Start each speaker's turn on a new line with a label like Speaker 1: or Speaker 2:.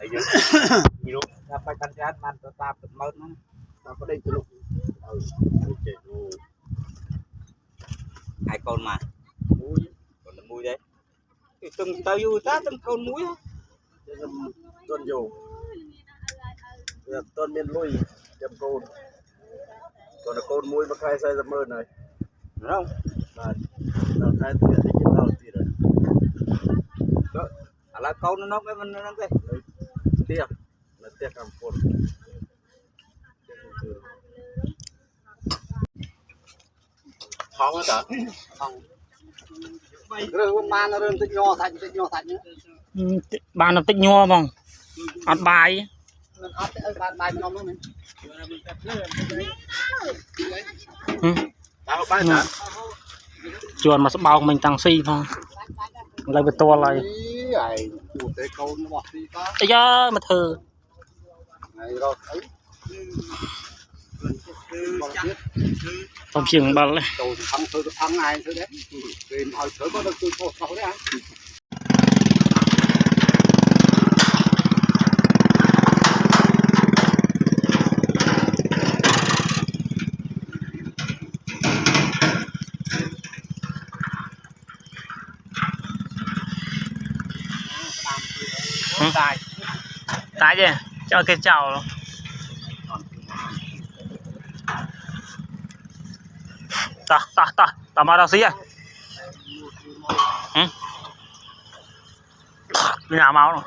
Speaker 1: thấy chưa gì luôn ta phải canh chán man ta tự mơ nó ta có đây từ lúc hai con mà muối còn là muối đấy từng tao vui ta từng con muối tuần dù tuần miền lui chấm côn còn là côn muối mà khai sai ra mơ này đúng không là khai tiền thì chỉ tao gì rồi đó là câu nó cái mình nó cái tiếc là tiếc làm côn không hết không rồi man nó rơi tích nho thành nữa
Speaker 2: bạn nó tích nho bằng ăn bài
Speaker 1: bài nó luôn
Speaker 2: chuồn mà sẽ bao mình tăng si phong lại về to lại bây giờ mà thử không chừng bao lên
Speaker 1: thằng này thôi đấy tìm hỏi thử có được tôi thôi đấy
Speaker 2: tại gì cho cái chảo ta mà đâu xí à nhà máu